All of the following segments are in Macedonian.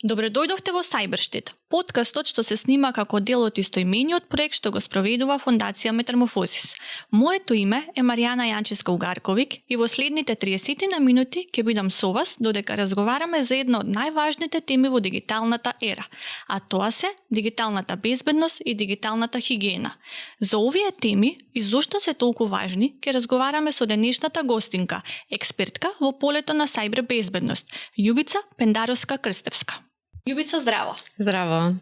Добре дојдовте во Сајберштет, подкастот што се снима како дел од истоимениот проект што го спроведува Фондација Метаморфозис. Моето име е Маријана Јанчевска-Угарковик и во следните 30 на минути ќе бидам со вас додека разговараме за една од најважните теми во дигиталната ера, а тоа се дигиталната безбедност и дигиталната хигиена. За овие теми и зошто се толку важни, ќе разговараме со денешната гостинка, експертка во полето на сајбер безбедност, Љубица Пендаровска-Крстевска. Љубица, здраво. Здраво.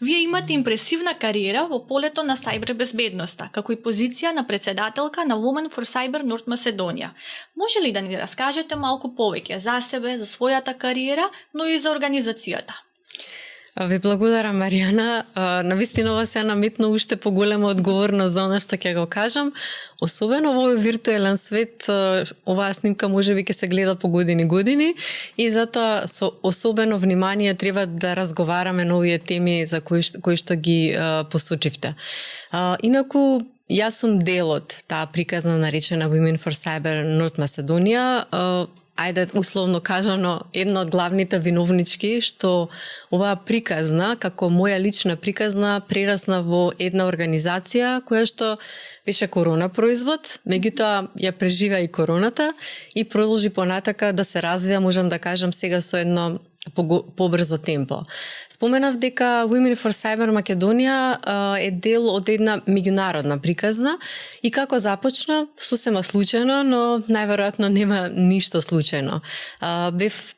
Вие имате импресивна кариера во полето на сајбер безбедноста, како и позиција на председателка на Women for Cyber North Macedonia. Може ли да ни раскажете малку повеќе за себе, за својата кариера, но и за организацијата? Ви благодарам, Маријана. Навистина ова се наметно уште поголема одговорност за она што ќе го кажам. Особено во овој виртуелен свет, оваа снимка можеби ќе се гледа по години и затоа со особено внимание треба да разговараме на овие теми за кои што ги посочивте. Инаку, јас сум дел од таа приказна наречена Women for Cyber North Macedonia. Ајде, условно кажано, една од главните виновнички што оваа приказна, како моја лична приказна, прерасна во една организација која што беше корона производ, меѓутоа ја преживеа и короната и продолжи понатака да се развија, можам да кажам сега со едно побрзо темпо. Споменав дека Women for Cyber Македонија е дел од една меѓународна приказна и како започна, сосема случајно, но најверојатно нема ништо случајно. Бев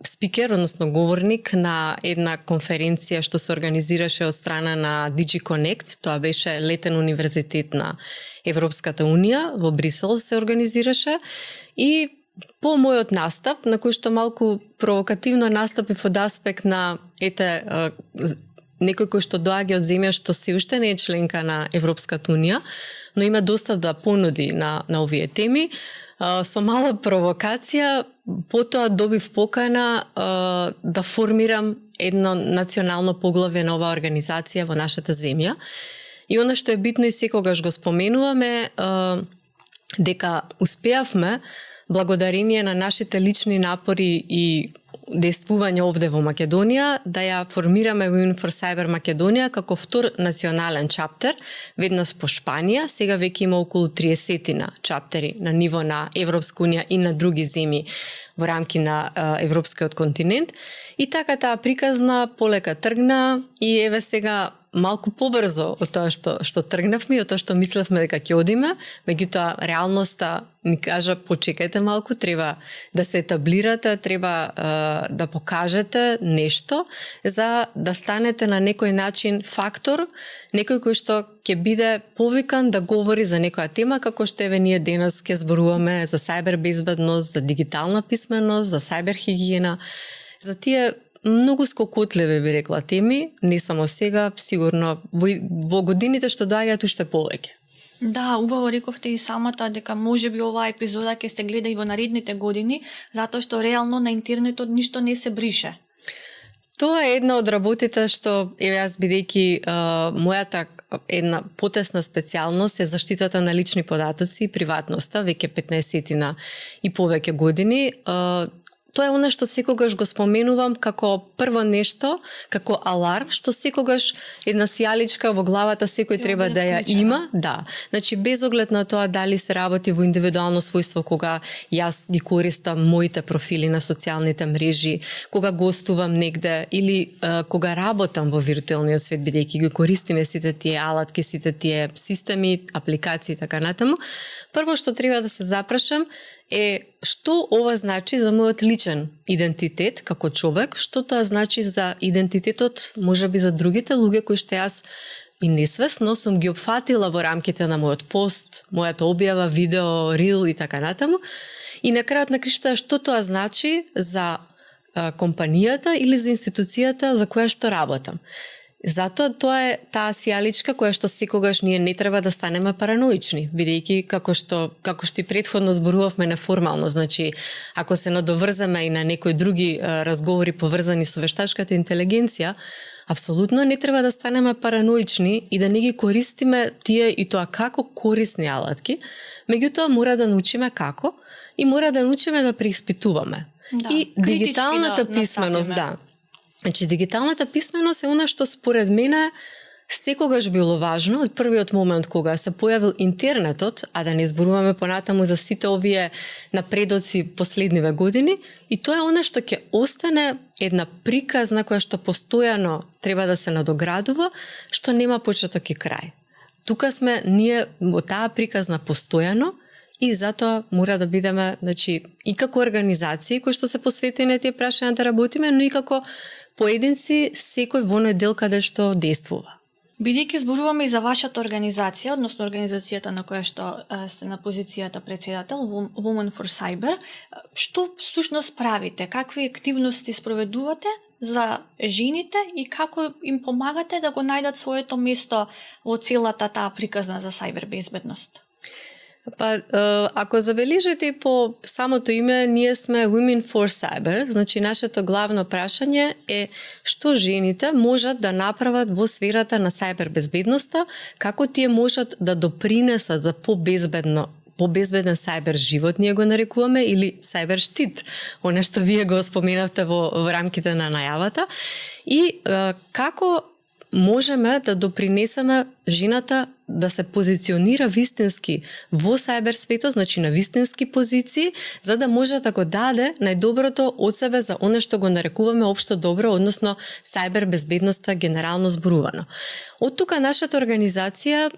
спикер, односно говорник на една конференција што се организираше од страна на DigiConnect, тоа беше летен универзитет на Европската Унија, во Брисел се организираше и по мојот настап, на кој што малку провокативно настапив од аспект на некој кој што доаѓа од земја што се уште не е членка на Европската Унија, но има доста да понуди на овие теми. Со мала провокација, потоа добив покана да формирам едно национално поглавје на оваа организација во нашата земја. И она што е битно и секогаш го споменуваме, дека успеавме благодарение на нашите лични напори и действување овде во Македонија, да ја формираме Women for Cyber Македонија како втор национален чаптер, веднаш по Шпанија, сега веќе има околу 30 чаптери на ниво на Европска Унија и на други земји во рамки на европскиот континент. И така таа приказна полека тргна и еве сега малку побрзо од тоа што тргнавме и од тоа што мислевме дека ќе одиме, меѓутоа реалноста ни кажа почекајте малку, треба да се етаблирате, треба да покажете нешто за да станете на некој начин фактор, некој кој што ќе биде повикан да говори за некоја тема, како што еве ние денес ќе зборуваме за сајбер безбедност, за дигитална писменост, за сајбер хигиена, за тие многу скокотливи, би рекла, теми, не само сега, сигурно во годините што доаѓаат уште повеќе. Да, убаво рековте и самата дека можеби оваа епизода ќе се гледа и во наредните години, затоа што реално на интернетот ништо не се брише. Тоа е една од работите што, еве јас бидејќи мојата една потесна специјалност е заштитата на лични податоци и приватноста, веќе 15 и повеќе години. Тоа е она што секогаш го споменувам како прво нешто, како аларм, што секогаш една сијаличка во главата секој треба да ја има. Да. Значи, без оглед на тоа дали се работи во индивидуално својство, кога јас ги користам моите профили на социјалните мрежи, кога гостувам негде или кога работам во виртуелниот свет, бидејќи ги користиме сите тие алатки, сите тие системи, апликации и така натаму. Прво што треба да се запрашам е што ова значи за мојот личен идентитет како човек, што тоа значи за идентитетот, можеби за другите луѓе кои што јас и несвесно сум ги опфатила во рамките на мојот пост, мојата објава, видео, рил и така натаму. И на крајот на кришта што тоа значи за компанијата или за институцијата за која што работам. Затоа тоа е таа сијаличка која што секогаш ние не треба да станеме параноични, бидејќи како што и претходно зборувавме неформално, значи ако се надоврзаме и на некои други разговори поврзани со вештачката интелигенција, апсолутно не треба да станеме параноични и да не ги користиме тие и тоа како корисни алатки, меѓутоа мора да научиме како и мора да научиме да преиспитуваме. Да, и дигиталната писменост, да. Значи, дигиталната писменост е она што според мене секогаш било важно од првиот момент кога се појавил интернетот, а да не зборуваме понатаму за сите овие напредоци последниве години, и тоа е она што ќе остане една приказна која што постојано треба да се надоградува, што нема почеток и крај. Тука сме ние од таа приказна постојано и затоа мора да бидеме, значи, и како организации кои што се посветени на тие прашања да работиме, но и како поединци секој во оној дел каде што действува. Бидејќи зборуваме и за вашата организација, односно организацијата на која што сте на позицијата председател, Women for Cyber, што всушност правите? Какви активности спроведувате за жените и како им помагате да го најдат своето место во целата таа приказна за сајбер безбедност? Па, ако забележите по самото име, ние сме Women for Cyber, значи нашето главно прашање е што жените можат да направат во сферата на сајбер безбедноста, како тие можат да допринесат за побезбеден сајбер живот, ние го нарекуваме, или сајбер штит, оно што вие го споменавте во рамките на најавата, и како можеме да допринесеме жената да се позиционира вистински во сајбер светот, значи на вистински позиции, за да може да го даде најдоброто од себе за оно што го нарекуваме општо добро, односно сајбер безбедноста генерално зборувано. Од тука нашата организација,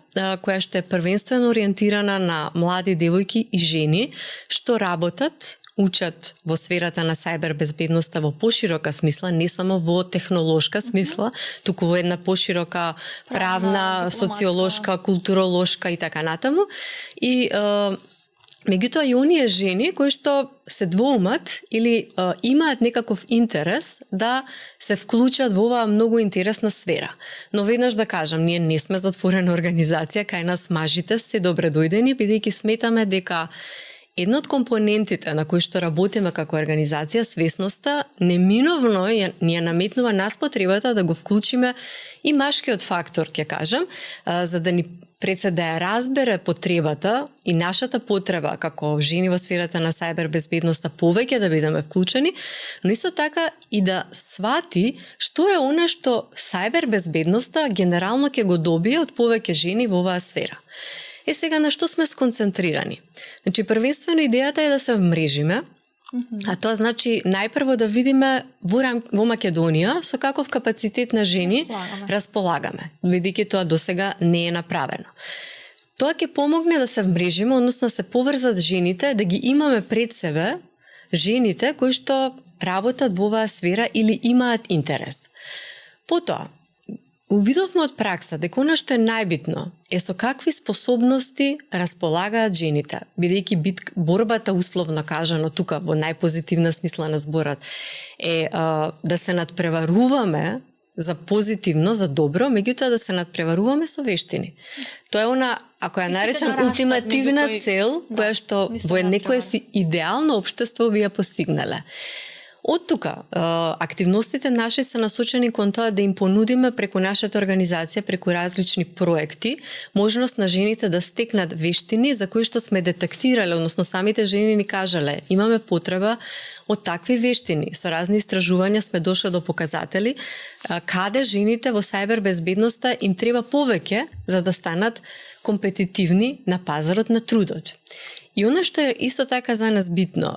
која што е првенствено ориентирана на млади девојки и жени, што работат, учат во сферата на сајбер безбедноста во поширока смисла, не само во технолошка смисла, туку во една поширока правна, социолошка, културолошка и така натаму. И меѓутоа и оние жени кои што се двоумат или имаат некаков интерес да се вклучат во оваа многу интересна сфера. Но веднаш да кажам, ние не сме затворена организација, кај нас мажите се добре дојдени, бидејќи сметаме дека една од компонентите на кои што работиме како организација, свесноста, неминовно ни ја наметнува нас потребата да го вклучиме и машкиот фактор, ќе кажам, за да ни пред се да ја разбере потребата и нашата потреба како жени во сферата на сајбер безбедноста повеќе да бидеме вклучени, но исто така и да свати што е она што сајбер безбедноста генерално ќе го добие од повеќе жени во оваа сфера. Сега на што сме сконцентрирани? Значи, првенствено идејата е да се вмрежиме, а тоа значи најпрво да видиме во Македонија со каков капацитет на жени располагаме, бидејќи тоа досега не е направено. Тоа ќе помогне да се вмрежиме, односно да се поврзат жените, да ги имаме пред себе жените кои што работат во оваа сфера или имаат интерес. Потоа, увидовме од пракса дека она што е најбитно е со какви способности располагаат жените, бидејќи борбата условно кажано тука во најпозитивна смисла на зборот е да се надпреваруваме за позитивно, за добро, меѓутоа да се надпреваруваме со вештини. Тоа е она, ако ја наречам, ултимативна цел, која што во некое си идеално општество би ја постигнале. Од тука, активностите наши се насочени кон тоа да им понудиме преку нашата организација, преку различни проекти, можност на жените да стекнат вештини за кои што сме детектирале, односно самите жени ни кажале, имаме потреба од такви вештини. Со разни истражувања сме дошли до показатели каде жените во сајбер безбедноста им треба повеќе за да станат компетитивни на пазарот на трудот. И она што е исто така за нас битно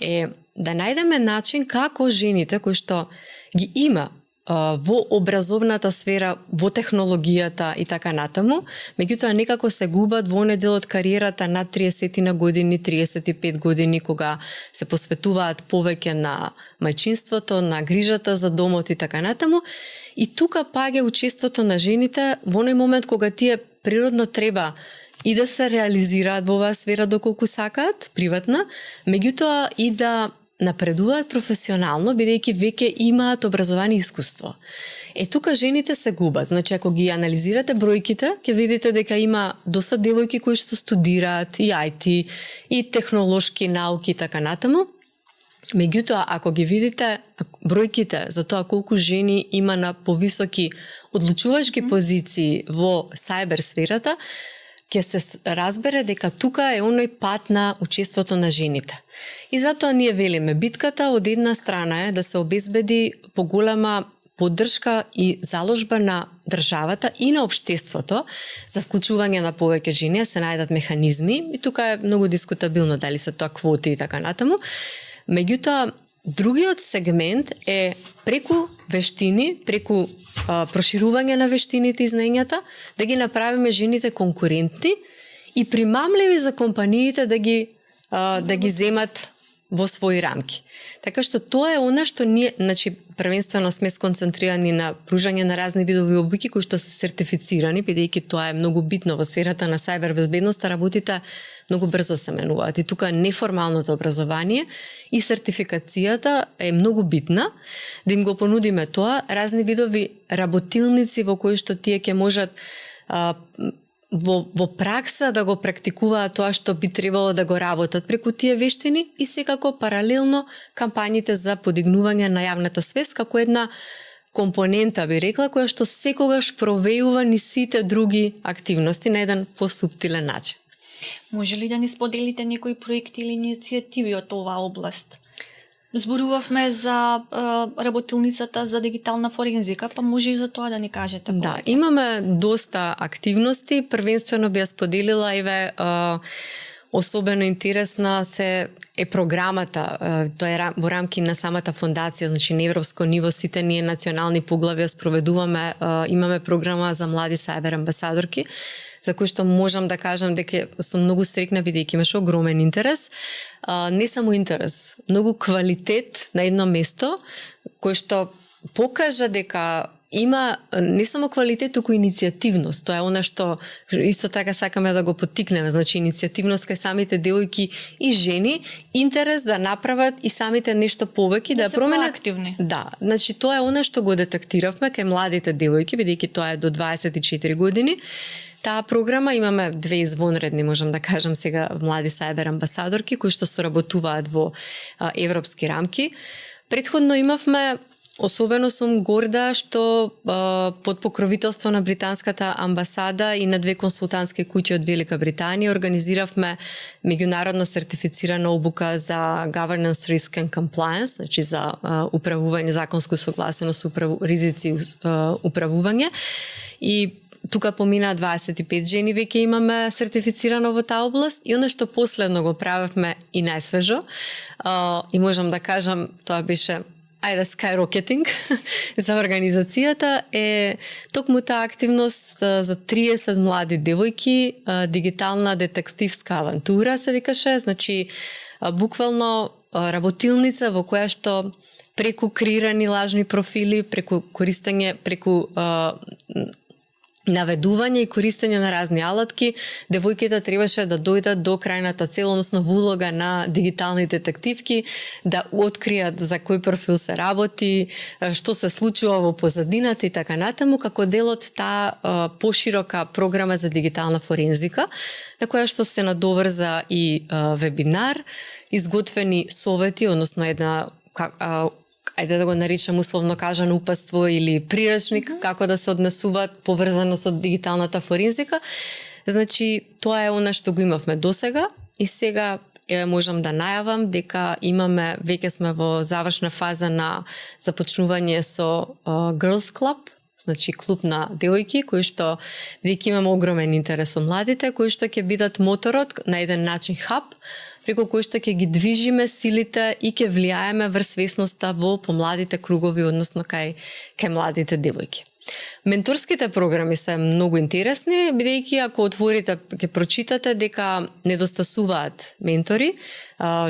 е да најдеме начин како жените кои што ги има во образовната сфера, во технологијата и така натаму, меѓутоа некако се губат во оној дел од кариерата над 30 на години, 35 години, кога се посветуваат повеќе на мајчинството, на грижата за домот и така натаму. И тука паѓа учеството на жените во оној момент кога тие природно треба и да се реализираат во оваа сфера доколку сакаат, приватна, меѓутоа и да напредуваат професионално, бидејќи веќе имаат образование и искуство. Тука жените се губат. Значи, ако ги анализирате бројките, ќе видите дека има доста девојки кои што студираат и IT, и технолошки науки и така натаму. Меѓутоа, ако ги видите бројките за тоа колку жени има на повисоки одлучувачки позиции во сајбер сферата, ќе се разбере дека тука е оној пат на учеството на жените. И затоа ние велиме, битката од една страна е да се обезбеди поголема поддршка и заложба на државата и на општеството за вклучување на повеќе жени, се најдат механизми, и тука е многу дискутабилно дали се тоа квоти и така натаму. Меѓутоа, другиот сегмент е преку вештини, преку проширување на вештините и знаењата, да ги направиме жените конкурентни и примамливи за компаниите да ги земат во своји рамки. Така што тоа е она што ние, значи, првенствено сме сконцентрирани на пружање на разни видови обуки кои што се сертифицирани, бидејќи тоа е многу битно во сферата на сајбер безбедноста, работите многу брзо се менуваат. И тука неформалното образование и сертификацијата е многу битна, да им го понудиме тоа, разни видови работилници во кои што тие ќе можат во пракса да го практикуваат тоа што би требало да го работат преку тие вештини, и секако паралелно кампањите за подигнување на јавната свест како една компонента, би рекла, која што секогаш провејува ни сите други активности на еден посуптилен начин. Може ли да ни споделите некои проекти или иницијативи од оваа област? Зборувавме за работилницата за дигитална форензика, па може и за тоа да ни кажете повеќе. Да, имаме доста активности, првенствено би ја споделила, особено интересна е програмата, тоа е во рамки на самата фондација, значи на европско ниво сите ние национални поглавја спроведуваме, имаме програма за млади сајбер амбасадорки, за кој што можам да кажам дека сум многу среќна бидејќи имаше огромен интерес. Не само интерес, многу квалитет на едно место, кој што покажа дека има не само квалитет, туку иницијативност. Тоа е она што исто така сакаме да го поттикнеме, значи иницијативност кај самите девојки и жени, интерес да направат и самите нешто повеќе, да променат активни. Да, значи тоа е она што го детектиравме кај младите девојки, бидејќи тоа е до 24 години. Таа програма имаме две извонредни, можам да кажам сега, млади сајбер амбасадорки кои што соработуваат во европски рамки. Претходно имавме, особено сум горда што под покровителство на британската амбасада и на две консултантски куќи од Велика Британија организиравме меѓународно сертифицирана обука за governance risk and compliance, значи за управување, законско согласеност, ризици и управување. И тука помина 25 жени, веќе имаме сертифицирано во таа област, и оно што последно го правевме и најсвежо, и можам да кажам, тоа беше skyrocketing за организацијата, е токму таа активност за 30 млади девојки, дигитална детективска авантура се викаше, значи буквално работилница во која што преку креирани лажни профили, преку користење, преку наведување и користење на разни алатки, девојките требаше да дојдат до крајната цел, односно во улога на дигитални детективки, да откријат за кој профил се работи, што се случува во позадината и така натаму, како дел од таа поширока програма за дигитална форензика, на која што се надоврза и вебинар, изготвени совети, односно една ајде да го наричам условно кажано упатство или приречник како да се однесуваат поврзано со дигиталната форензика. Значи, тоа е она што го имавме досега, и сега можам да најавам дека имаме, веќе сме во завршна фаза на започнување со Girls Club, значи клуб на девојки, кои што веќе имаме огромен интерес од младите, кои што ќе бидат моторот на еден начин хаб, преку кој што ќе ги движиме силите и ќе влијаеме врз свесноста во помладите кругови, односно кај младите девојки. Менторските програми се многу интересни, бидејќи ако отворите, ќе прочитате дека недостасуваат ментори,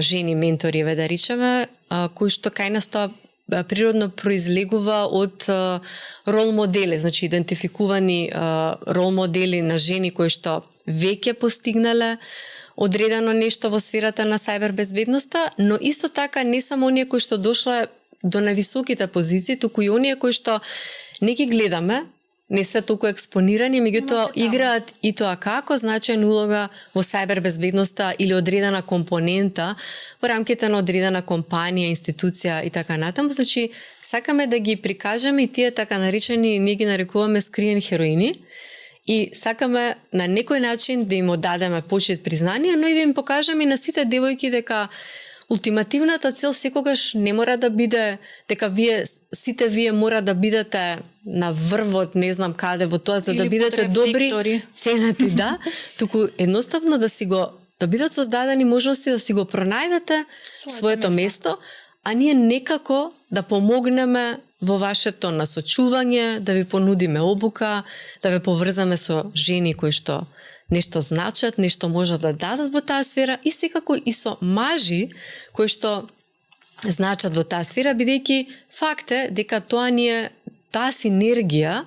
жени ментори, да речеме, кои што кај нас тоа природно произлегува од рол модели, значи идентификувани рол модели на жени кои што веќе постигнале одредено нешто во сферата на сајбер безбедноста, но исто така не само оние кои што дошле до нависоките позиции, туку и оние кои што не ги гледаме, не се толку експонирани, меѓутоа играат и тоа како значајна улога во сајбер безбедноста или одредена компонента во рамките на одредена компанија, институција и така натаму. Значи, сакаме да ги прикажеме и тие така наречени, ние ги нарекуваме скриени хероини, И сакаме на некој начин да им одадеме почит, признание, но и да им покажеме на сите девојки дека ултимативната цел секогаш не мора да биде дека сите вие мора да бидете на врвот, не знам каде, во тоа за да бидете добри, ценати, да, туку едноставно да бидат создадени можности да си го пронајдете своето место, а ние некако да помогнеме во вашето насочување, да ви понудиме обука, да ве поврзаме со жени кои што нешто значат, нешто можат да дадат во таа сфера и секако и со мажи кои што значат во таа сфера, бидејќи факт е дека тоа таа синергија,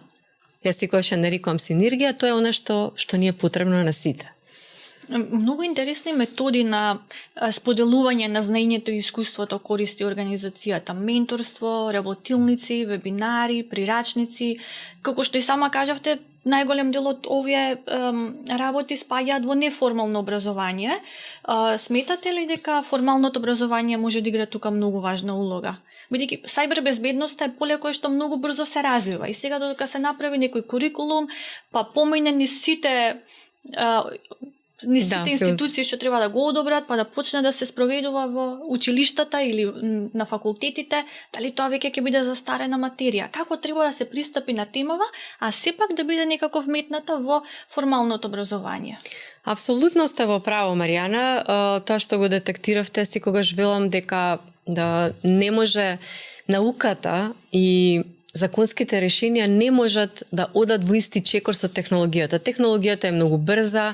јас секогаш ја нарекувам синергија, тоа е она што ни е потребно на сите. Многу интересни методи на споделување на знаењето и искуството користи организацијата. Менторство, работилници, вебинари, прирачници. Како што и сама кажавте, најголем дел од овие работи спаѓаат во неформално образование. Сметате ли дека формалното образование може да игра тука многу важна улога? Бидејќи сајбербезбедноста е поле кое што многу брзо се развива и сега додека се направи некој курикулум, па помине низ сите институции што треба да го одобрат, па да почне да се спроведува во училиштата или на факултетите, дали тоа веќе ќе биде застарена материја? Како треба да се пристапи на темава, а сепак да биде некако вметната во формалното образование? Апсолутно сте во право, Маријана. Тоа што го детектиравте, секогаш велам дека не може науката и законските решенија не можат да одат во исти чекор со технологијата. Технологијата е многу брза,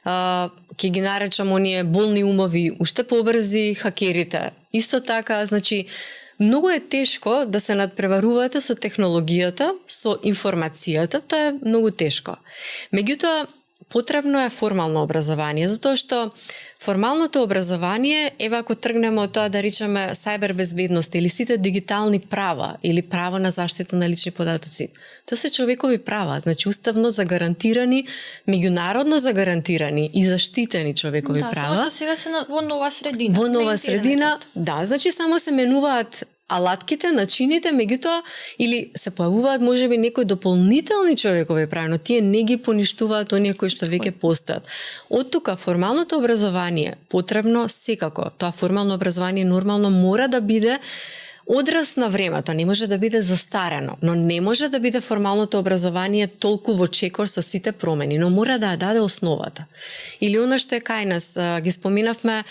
ќе ги наречам оние болни умови уште побрзи, хакерите. Исто така, значи, многу е тешко да се надпреварувате со технологијата, со информацијата, тоа е многу тешко. Меѓутоа, потребно е формално образование, затоа што формалното образование, ева ако тргнеме од тоа да речеме сајбербезбедност или сите дигитални права или право на заштита на лични податоци, тоа се човекови права, значи уставно загарантирани, меѓународно загарантирани и заштитени човекови права. Да, само што сега се во нова средина. Во нова средина, да, значи само се менуваат алатките, начините, меѓутоа, или се појавуваат можеби некои дополнителни човекови прави, но тие не ги поништуваат оние кои што веќе постојат. Од тука формалното образование потребно секако. Тоа формално образование нормално мора да биде одраз на времето, не може да биде застарено, но не може да биде формалното образование толку во чекор со сите промени, но мора да ја даде основата. Или она што е кај нас, ги споминавме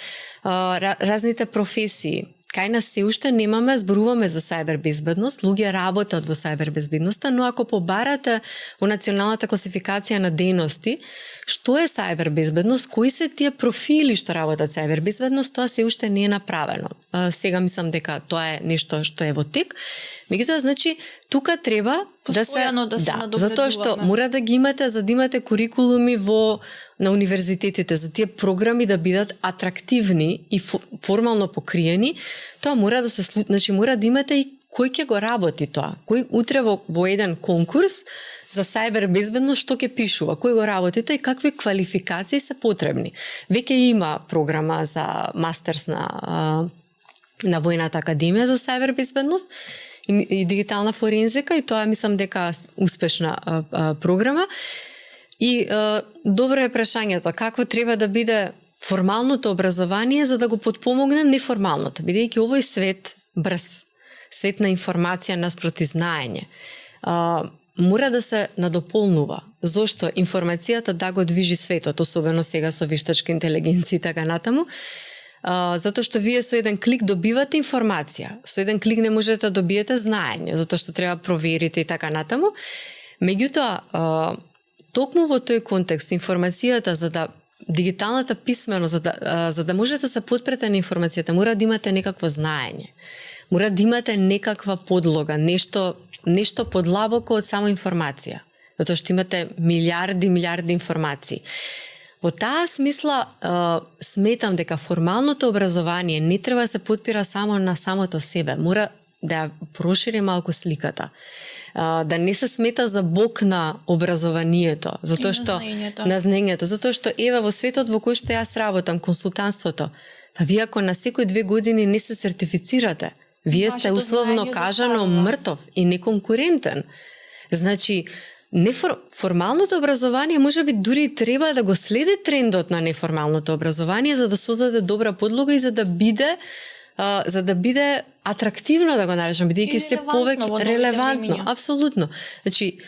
разните професии. Кај нас се уште немаме, зборуваме за сајбербезбедност, луѓе работат во сајбербезбедноста, но ако побарате во националната класификација на дејности, што е сајбербезбедност, кои се тие профили што работат сајбербезбедност, тоа се уште не е направено. Сега мислам дека тоа е нешто што е во тек. Меѓутоа, значи, тука треба да се надоградуваме. Затоа што мора да ги имате, за да имате курикулуми на универзитетите, за тие програми да бидат атрактивни и формално покриени, тоа мора да се значи мора да имате и кој ќе го работи тоа. Кој утре во еден конкурс за сајбербезбедност што ќе пишува, кој го работи тоа и какви квалификации се потребни. Веќе има програма за мастерс на Војната академија за сајбербезбедност и дигитална форензика, и тоа мислам дека успешна програма. И добро е прашањето, какво треба да биде формалното образование за да го подпомогне неформалното, бидејќи овој свет брз, свет на информација наспроти знаење, мора да се надополнува. Зошто? Информацијата да го движи светот, особено сега со вештачка интелигенција и така натаму, затоа што вие со еден клик добивате информација, со еден клик не можете да добиете знаење, затоа што треба проверите и така натаму. Меѓутоа, токму во тој контекст информацијата, за да дигиталната писменост, за да можете да се подпрете на информацијата, мора да имате некакво знаење. Мора да имате некаква подлога, нешто подлабоко од само информација, затоа што имате милиарди информации. Во таа смисла сметам дека формалното образование не треба да се подпира само на самото себе, мора да ја прошири малку сликата. Да не се смета за бок на образованието, затоа што на знаењето, затоа што еве во светот во кој што јас работам, консултантството, па вие ако на секој 2 години не се сертифицирате, вие сте условно кажано мртов и неконкурентен. Значи, формалното образование може би дури треба да го следи трендот на неформалното образование за да создаде добра подлога и за да биде атрактивно, да го наречам, бидејќи се повеќе релевантно. Апсолутно. Значи,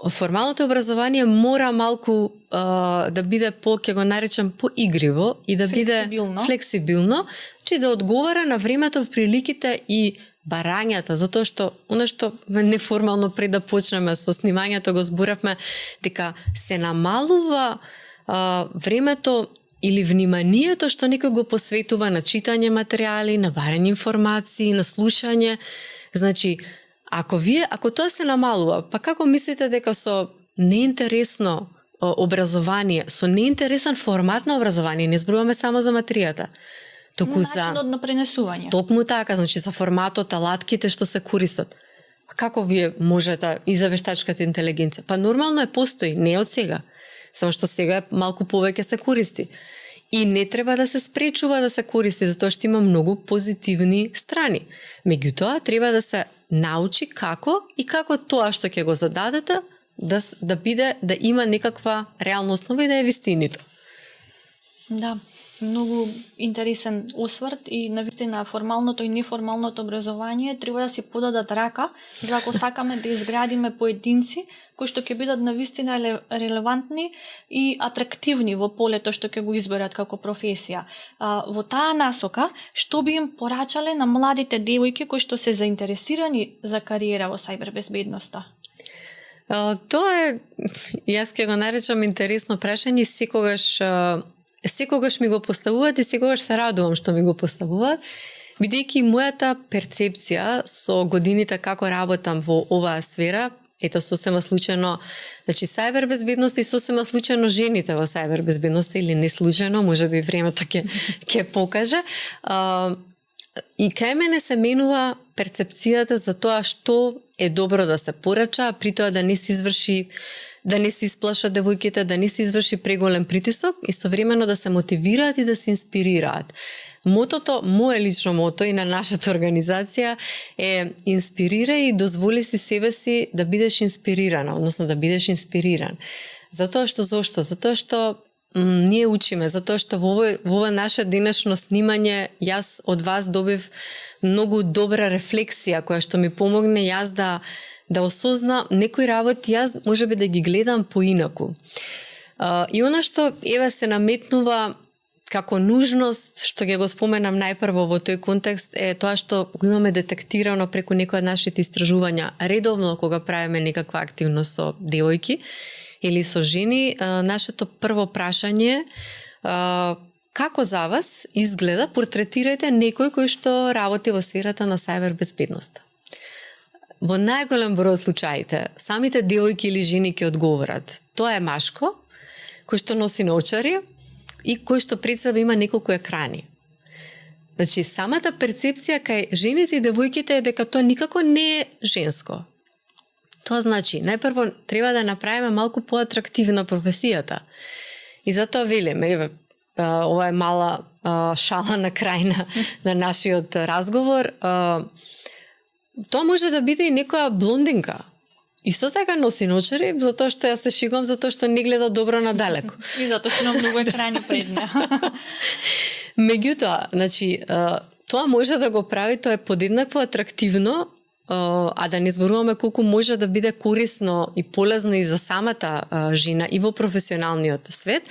формалното образование мора малку да биде ќе го наречам поигриво и да биде флексибилно, че да одговара на времето, приликите и барањата, затоа што оно што неформално пред да почнеме со снимањето го зборавме дека се намалува времето или вниманието што некој го посветува на читање материјали, на барање информации, на слушање. Значи, ако тоа се намалува, па како мислите дека со неинтересно образование, со неинтересен формат на образование, не зборуваме само за материјата, туку за начинот на пренесување. Токму така, значи за форматот, алатките што се користат. Како вие можете и за вештачката интелигенција? Па нормално постои, не од сега. Само што сега малку повеќе се користи. И не треба да се спречува да се користи, затоа што има многу позитивни страни. Меѓутоа, треба да се научи како и како тоа што ќе го зададете да биде, да има некаква реална основа и да е вистинито. Да, многу интересен осврт и навистина формалното и неформалното образование треба да си подадат рака за ако сакаме да изградиме поединци кои што ќе бидат навистина релевантни и атрактивни во полето што ќе го изберат како професија. Во таа насока, што би им порачале на младите девојки кои што се заинтересирани за кариера во сајбербезбедноста? Тоа е, јас ќе го наречам интересно прашање, секогаш ми го поставуваат и секогаш се радувам што ми го поставуваат, бидејќи мојата перцепција со годините како работам во оваа сфера, ето сосема случајно, значи сајбербезбедност и сосема случајно жените во сајбербезбедност или не случајно, можеби времето ќе покаже. И кај мене се менува перцепцијата за тоа што е добро да се порача, а при тоа да не се изврши, да не се исплашат девојките, да не се изврши преголем притисок, истовремено да се мотивираат и да се инспирираат. Мотото, мое лично мото и на нашата организација е инспирира и дозволи си себе си да бидеш инспирирана, односно да бидеш инспириран. Зашто? Затоа што ние учиме, затоа што во ова наше денешно снимање јас од вас добив многу добра рефлексија која што ми помогне јас да осозна некои работи, јас можеби да ги гледам поинаку. И она што еве се наметнува како нужност, што ќе го споменам најпрво во тој контекст, е тоа што го имаме детектирано преку некои од нашите истражувања редовно кога правиме некаква активност со девојки или со жени, нашето прво прашање како за вас изгледа, портретирајте некој кој што работи во сферата на сајбербезбедноста. Во најголем број случаите, самите девојки или жени ќе одговорат. Тоа е машко, кој што носи наочари и кој што пред себе има неколку екрани. Значи, самата перцепција кај жените и девојките е дека тоа никако не е женско. Тоа значи, најпрво треба да направиме малку поатрактивна професијата. И затоа велиме, еве, ова е мала шала на крај на нашиот разговор. Тоа може да биде и некоја блондинка. Исто така носи наочари, затоа што јас се шигувам, затоа што не гледа добро надалеку. И затоа што има многу екрани пред неа. Меѓутоа, значи, тоа може да го прави, тоа е подеднакво атрактивно, а да не зборуваме колку може да биде корисно и полезно и за самата жена и во професионалниот свет,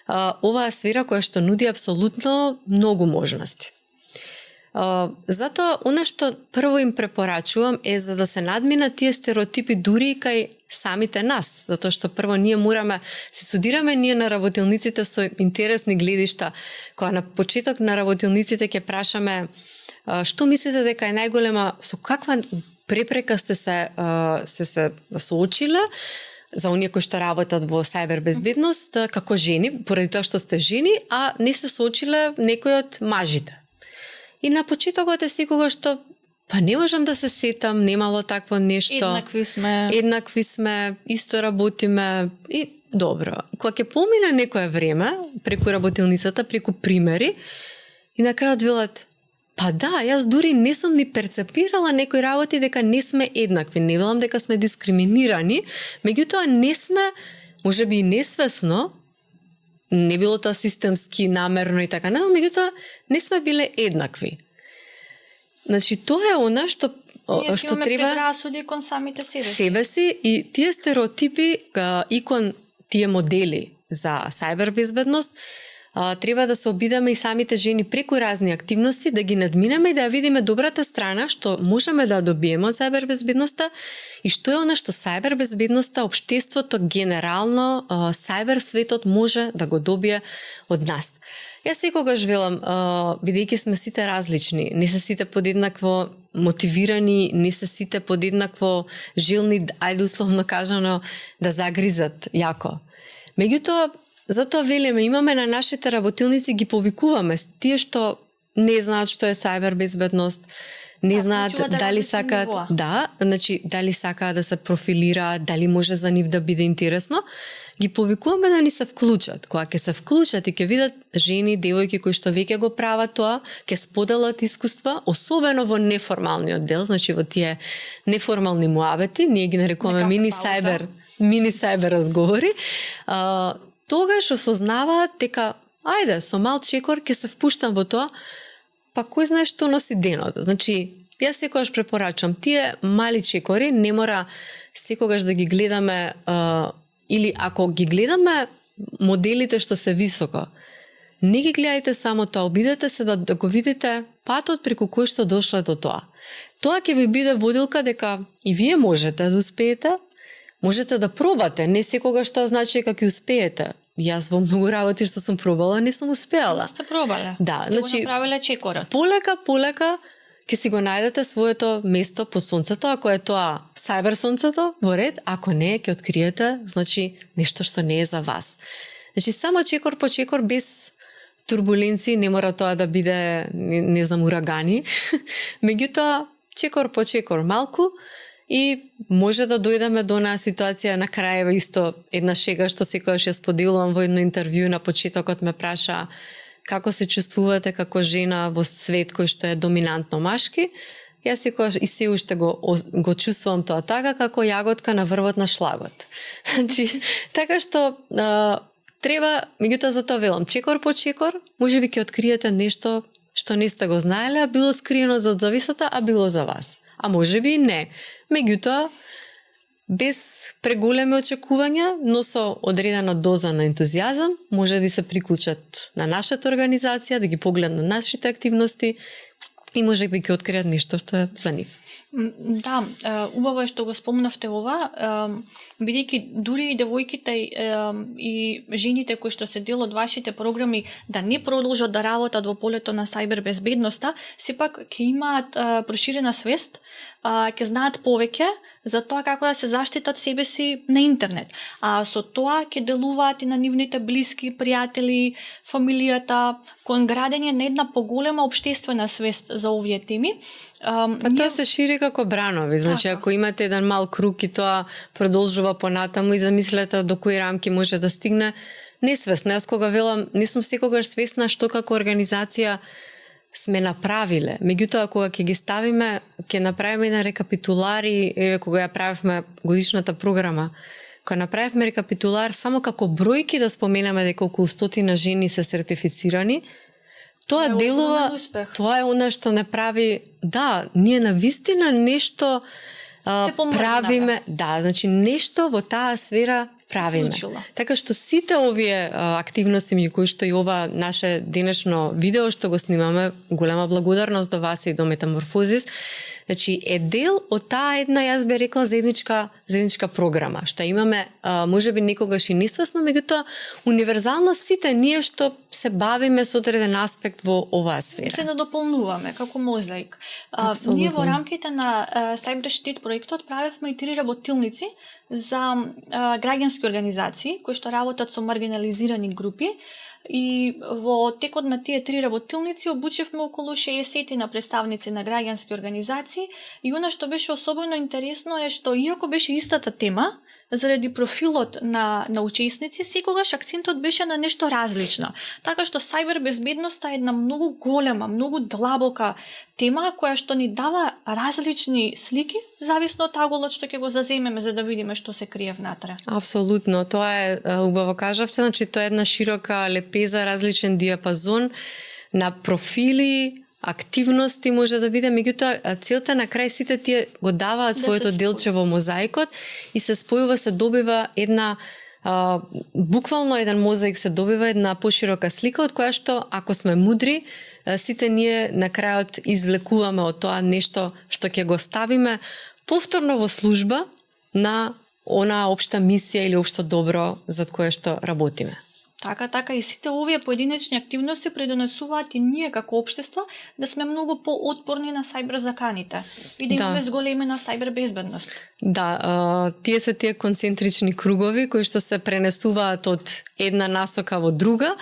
оваа сфера која што нуди апсолутно многу можности. Затоа, она што прво им препорачувам е за да се надминат тие стереотипи дури и кај самите нас, затоа што прво ние мораме се судираме ние на работилниците со интересни гледишта, кога на почеток на работилниците ќе прашаме што мислите дека е најголема, со каква препрека сте се соочиле за оние кои што работат во сајбербезбедност како жени, поради тоа што сте жени, а не се соочиле некој од мажите. И на почетокот е секогаш што па не можам да се сетам, немало такво нешто. Еднакви сме, исто работиме и добро. Кога ќе помине некое време, преку работилницата, преку примери, и на крајот велат, Па да, јас дури не сум ни перцепирала некои работи дека не сме еднакви. Не велам дека сме дискриминирани, меѓутоа не сме, можеби и несвесно, не било тоа системски, намерно и така, меѓутоа не сме биле еднакви. Значи, тоа е она што треба предрасуди кон самите себе си и тие стереотипи и кон тие модели за сајбер безбедност треба да се обидеме и самите жени преку разни активности, да ги надминеме и да ја видиме добрата страна што можеме да добиеме од сајбер безбедноста и што е она што сајбер безбедноста, општеството генерално, сајбер светот може да го добие од нас. Јас секогаш велам, бидејќи сме сите различни, не се сите подеднакво мотивирани, не се сите подеднакво жилни, ајде условно кажано, да загризат јако. Меѓутоа, затоа велиме, имаме на нашите работилници, ги повикуваме тие што не знаат што е сајбер безбедност, не знаат дали сакаат, значи дали сакаат да се профилираат, дали може за нив да биде интересно, ги повикуваме да ни се вклучат. Кога ќе се вклучат и ќе видат жени, девојки кои што веќе го прават тоа, ќе споделат искуства, особено во неформалниот дел, значи во тие неформални муабети, ние ги нарекуваме мини сајбер разговори, тогаш осознаваат дека ајде, со мал чекор ќе се впуштам во тоа, па кој знае што носи денот. Значи, јас секогаш препорачам тие мали чекори, не мора секогаш да ги гледаме или ако ги гледаме моделите што се високо, не ги гледајте само тоа, обидете се да го видите патот преку кој што дошле до тоа. Тоа ќе ви биде водилка дека и вие можете да успеете, можете да пробате, не секогаш тоа значи дека ќе успеете. Јас во многу работи што сум пробала, не сум успеала. Сте пробале. Да, сте значи го направиле чекорот. Полека ќе си го најдете своето место по сонцето, ако е тоа сајбер сонцето, во ред, ако не, ќе откриете, значи нешто што не е за вас. Значи само чекор по чекор без турбуленции, не мора тоа да биде, не знам, урагани. Меѓутоа, чекор по чекор малку и може да дојдеме до онаа ситуација на крајева исто една шега што секогаш ја споделувам во едно интервју на почетокот ме праша како се чувствувате како жена во свет кој што е доминантно машки. Јас секогаш и се уште го чувствувам тоа така како јаготка на врвот на шлагот. Значи, така што треба, меѓутоа за тоа велам, чекор по чекор, можеби ќе откриете нешто што не сте го знаеле, а било скриено зад зависата, а било за вас. А можеби и не. Меѓутоа, без преголеми очекувања, но со одредена доза на ентузијазам, може да се приклучат на нашата организација, да ги погледнат на нашите активности и може би ќе откријат нешто што е за нив. Да, убаво е што го спомнавте ова, бидејќи дури и девојките и жените кои што се дел од вашите програми да не продолжат да работат во полето на сајбер безбедноста, сепак ќе имаат проширена свест, ќе знаат повеќе за тоа како да се заштитат себе си на интернет. А со тоа ќе делуваат и на нивните блиски, пријатели, фамилијата, кон градење на една поголема општествена свест за овие теми. Тоа се шири како бранови, значи ако имате еден мал круг и тоа продолжува понатаму и замислете до кои рамки може да стигне, несвесно. Јас кога велам, не сум секогаш свесна што како организација сме направиле. Меѓутоа, кога ќе ги ставиме, ќе направиме една рекапитулар и кога ја правевме годишната програма, кога направивме рекапитулар, само како бројки да споменаме дека околу 100 жени се сертифицирани, тоа делува, тоа е она што не прави, да, ние навистина нешто правиме, да, значи нешто во таа сфера правиме. Така што сите овие активности, меѓу кои што и ова наше денешно видео што го снимаме, голема благодарност до вас и до Метаморфозис, значи е дел од таа една, јас би рекла, заедничка програма, што имаме, можеби некогаш и несвесно, меѓутоа универзално сите ние што се бавиме со одреден аспект во оваа сфера. Се надополнуваме како мозаик. Ние во рамките на Cyber Штит проектот правевме и 3 работилници за граѓански организации кои што работат со маргинализирани групи. И во текот на тие 3 работилници обучевме околу 60 на представници на граѓански организации и она што беше особено интересно е што иако беше истата тема, заради профилот на учесници, секогаш акцентот беше на нешто различно. Така што сајбербезбедноста е една многу голема, многу длабока тема која што ни дава различни слики, зависно од аголот што ќе го заземеме за да видиме што се крие внатре. Апсолутно, тоа е убаво кажавте, значи тоа е една широка лепеза, различен диапазон на профили, активности може да биде, меѓутоа целта на крај сите тие го даваат своето делче во мозаикот и се спојува, се добива една буквално еден мозаик, се добива една поширока слика од која што ако сме мудри, сите ние на крајот извлекуваме од тоа нешто што ќе го ставиме повторно во служба на она општа мисија или општо добро за кое што работиме. Така, и сите овие поединечни активности придонесуваат и ние како општество да сме многу поотпорни на сајбер заканите и да имаме зголемена сајбер безбедност. Да, тие се тие концентрични кругови кои што се пренесуваат од една насока во друга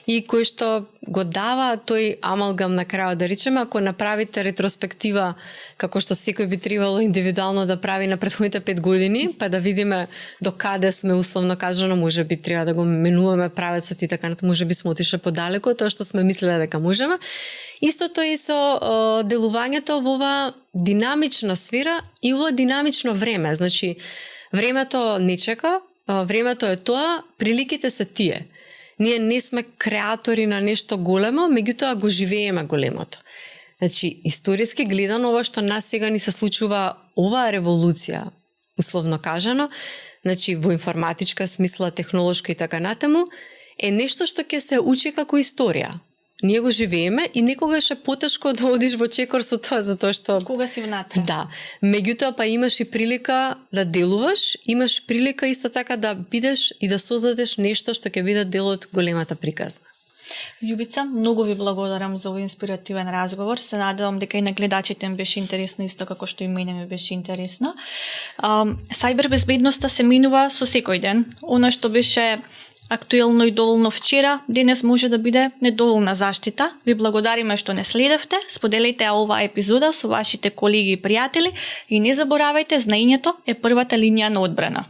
и кои што го дава тој амалгам на крајот, да речеме, ако направите ретроспектива како што секој би требало индивидуално да прави на претходните 5 години, па да видиме до каде сме условно кажано, може би треба да го менуваме правецот и така, може би сме отишли подалеку тоа што сме мислеле дека можеме. Истото и со делувањето во ова динамична сфера и во динамично време. Значи, времето не чека, времето е тоа, приликите се тие. Ние не сме креатори на нешто големо, меѓутоа го живееме големото. Значи, историски гледано, ова што нас сега ни се случува, оваа револуција, условно кажано, значи во информатичка смисла, технолошка и така натаму, е нешто што ќе се учи како историја. Ние го живееме и некогаш е потешко да одиш во чекор со тоа, затоа што... Кога си внатре. Да. Меѓутоа па имаш и прилика да делуваш, имаш прилика исто така да бидеш и да создадеш нешто што ќе биде дел од големата приказна. Љубица, многу ви благодарам за овој инспиративен разговор. Се надевам дека и на гледачите им беше интересно исто како што и мене ми беше интересно. Сајбер безбедноста се минува со секој ден. Она што беше актуелно и доволно вчера, денес може да биде недоволна заштита. Ви благодариме што не следевте, споделете оваа епизода со вашите колеги и пријатели и не заборавајте, знаењето е првата линија на одбрана.